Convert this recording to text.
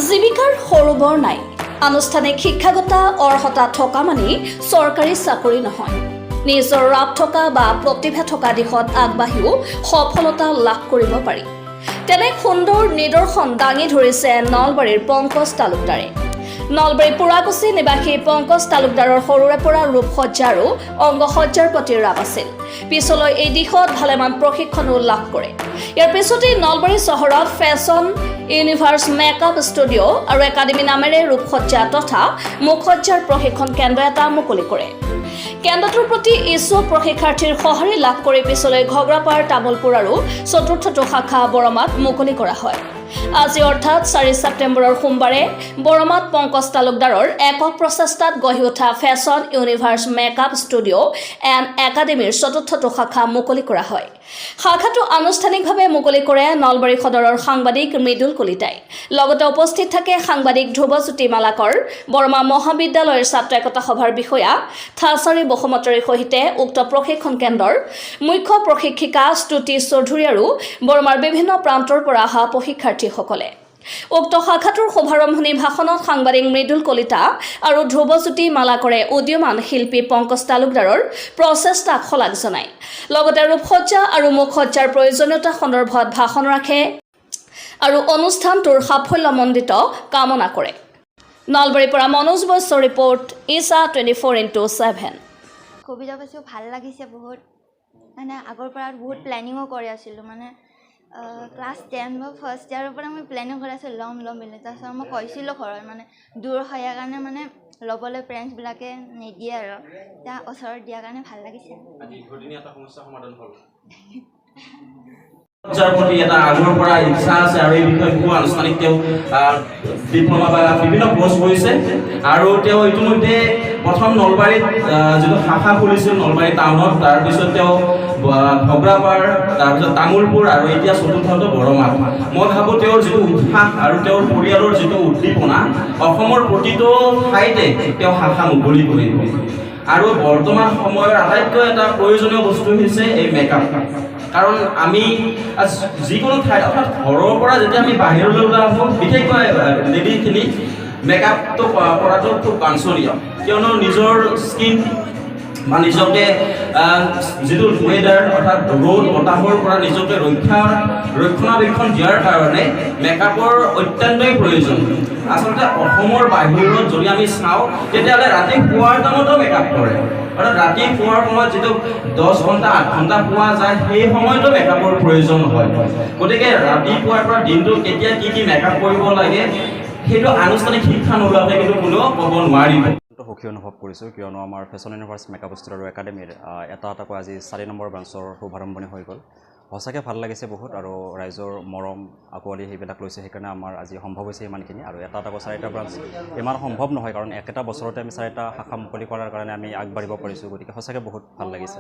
জীৱিকাৰ সৰোবৰ নাই আনুষ্ঠানিক শিক্ষাগত অৰ্হতা থকা মানেই চৰকাৰী চাকৰি নহয় নিজৰ ৰাপ থকা বা প্ৰতিভা থকা দিশত আগবাঢ়িও সফলতা লাভ কৰিব পাৰি তেনে সুন্দৰ নিদৰ্শন দাঙি ধৰিছে নলবাৰীৰ পংকজ তালুকদাৰে নলবাৰী পুৰাকুচি নিবাসী পংকজ তালুকদাৰৰ সৰুৰে পৰা ৰূপসজ্জা আৰু অংগসজ্জাৰ প্ৰতি ৰাপ আছিল পিছলৈ এই দিশত ভালেমান প্ৰশিক্ষণো লাভ কৰে ইয়াৰ পিছতেই নলবাৰী চহৰত ফেশ্বন ইউনিভাৰ্ছ মেকআপ ষ্টুডিঅ' আৰু একাডেমী নামেৰে ৰূপসজ্জা তথা মুখসজ্জাৰ প্ৰশিক্ষণ কেন্দ্ৰ এটা মুকলি কৰে কেন্দ্ৰটোৰ প্ৰতি ইচ্ছুক প্ৰশিক্ষাৰ্থীৰ সঁহাৰি লাভ কৰি পিছলৈ ঘগ্ৰাপাৰ তামুলপুৰ আৰু চতুৰ্থটো শাখা বৰমাত মুকলি কৰা হয় আজি অৰ্থাৎ 4 ছেপ্টেম্বৰৰ সোমবাৰে বৰমাত পংকজ তালুকদাৰৰ একক প্ৰচেষ্টাত গঢ়ি উঠা fashion universe makeup studio' and একাডেমীৰ চতুৰ্থটো শাখা মুকলি কৰা হয় শাখাটো আনুষ্ঠানিকভাৱে মুকলি কৰে নলবাৰী সদৰৰ সাংবাদিক মৃদুল কলিতাই লগতে উপস্থিত থাকে সাংবাদিক ধ্ৰুৱজ্যোতি মালাকৰ বৰমা মহাবিদ্যালয়ৰ ছাত্ৰ একতা সভাৰ বিষয়া থাচাৰী বসুমতাৰীৰ সৈতে উক্ত প্ৰশিক্ষণ কেন্দ্ৰৰ মুখ্য প্ৰশিক্ষিকা স্তুতি চৌধুৰী আৰু বৰমাৰ বিভিন্ন প্ৰান্তৰ পৰা অহা প্ৰশিক্ষাৰ্থীসকলে উক্ত শাখাটোৰ শুভাৰম্ভণি ভাষণত সাংবাদিক মৃদুল কলিতা আৰু ধ্ৰুৱজ্যোতি মালাকৰে উদীয়মান শিল্পী পংকজ তালুকদাৰৰ প্ৰচেষ্টাক শলাগ জনায় লগতে ৰূপসজ্জা আৰু মুখসজ্জাৰ প্ৰয়োজনীয়তা সন্দৰ্ভত ভাষণ ৰাখে আৰু অনুষ্ঠানটোৰ সাফল্যমণ্ডিত কামনা কৰে নলবাৰীৰ পৰা মনোজ বৈশ্যৰ ৰিপৰ্ট ইছা 24x7 কবিতা পাইছোঁ ভাল লাগিছে বহুত মানে আগৰ পৰা বহুত প্লেনিঙো কৰি আছিলোঁ মানে ক্লাছ 10 বা ফাৰ্ষ্ট ইয়াৰৰ পৰা মই প্লেনিং কৰি আছোঁ ল'ম বুলি তাৰপিছত মই কৈছিলোঁ ঘৰত মানে দূৰ হয় কাৰণে মানে ল'বলৈ পেৰেণ্টছবিলাকে নিদিয়ে আৰু এতিয়া ওচৰত দিয়াৰ কাৰণে ভাল লাগিছে যাৰ প্ৰতি এটা আগৰ পৰা ইচ্ছা আছে আৰু এই বিষয়ে বহু আনুষ্ঠানিক তেওঁ ডিপ্ল'মা বা বিভিন্ন কোৰ্চ কৰিছে আৰু তেওঁ ইতিমধ্যে প্ৰথম নলবাৰীত যিটো শাখা খুলিছিল নলবাৰী টাউনত তাৰপিছত তেওঁ ঘগ্ৰাপাৰ তাৰপিছত তামুলপুৰ আৰু এতিয়া চতুৰ্থটো বৰমাত মই ভাবোঁ তেওঁৰ যিটো উৎসাহ আৰু তেওঁৰ পৰিয়ালৰ যিটো উদ্দীপনা অসমৰ প্ৰতিটো ঠাইতে তেওঁ শাখা মুকলি কৰিব আৰু বৰ্তমান সময়ৰ আটাইতকৈ এটা প্ৰয়োজনীয় বস্তু হৈছে এই মেকআপ কাৰণ আমি যিকোনো ঠাইত অৰ্থাৎ ঘৰৰ পৰা যেতিয়া আমি বাহিৰলৈ ওলাই আহোঁ বিশেষকৈ লেডিখিনি মেকআপটো কৰাটো খুব বাঞ্ছনীয় কিয়নো নিজৰ স্কিন বা নিজকে যিটো ৱেডাৰ অৰ্থাৎ ৰ'দ বতাহৰ পৰা নিজকে ৰক্ষণাবেক্ষণ দিয়াৰ কাৰণে মেকআপৰ অত্যন্তই প্ৰয়োজন আচলতে অসমৰ বাহিৰত যদি আমি চাওঁ তেতিয়াহ'লে ৰাতি শোৱাৰ টাইমতো মেকআপ কৰে অৰ্থাৎ ৰাতি শোৱাৰ সময়ত যিটো 10 ঘণ্টা 8 ঘণ্টা পোৱা যায় সেই সময়তো মেকআপৰ প্ৰয়োজন হয় গতিকে ৰাতিপুৱাৰ পৰা দিনটো কেতিয়া কি মেকআপ কৰিব লাগে সেইটো আনুষ্ঠানিক শিক্ষা নোলোৱাকৈ কিন্তু কোনেও ক'ব নোৱাৰিব সুখী অনুভৱ কৰিছোঁ কিয়নো আমাৰ ফেশ্বন ইউনিভাৰ্ছ মেকআপ ষ্টুডিঅ' আৰু একাডেমীৰ এটাকৈ আজি 4 নম্বৰ ব্ৰাঞ্চৰ শুভাৰম্ভণি হৈ গ'ল সঁচাকৈ ভাল লাগিছে বহুত আৰু ৰাইজৰ মৰম আঁকোৱালি সেইবিলাক লৈছে সেইকাৰণে আমাৰ আজি সম্ভৱ হৈছে ইমানখিনি আৰু এটাকৈ 4টা ব্ৰাঞ্চ ইমান সম্ভৱ নহয় কাৰণ একেটা বছৰতে আমি 4টা শাখা মুকলি কৰাৰ কাৰণে আমি আগবাঢ়িব পাৰিছোঁ গতিকে সঁচাকৈ বহুত ভাল লাগিছে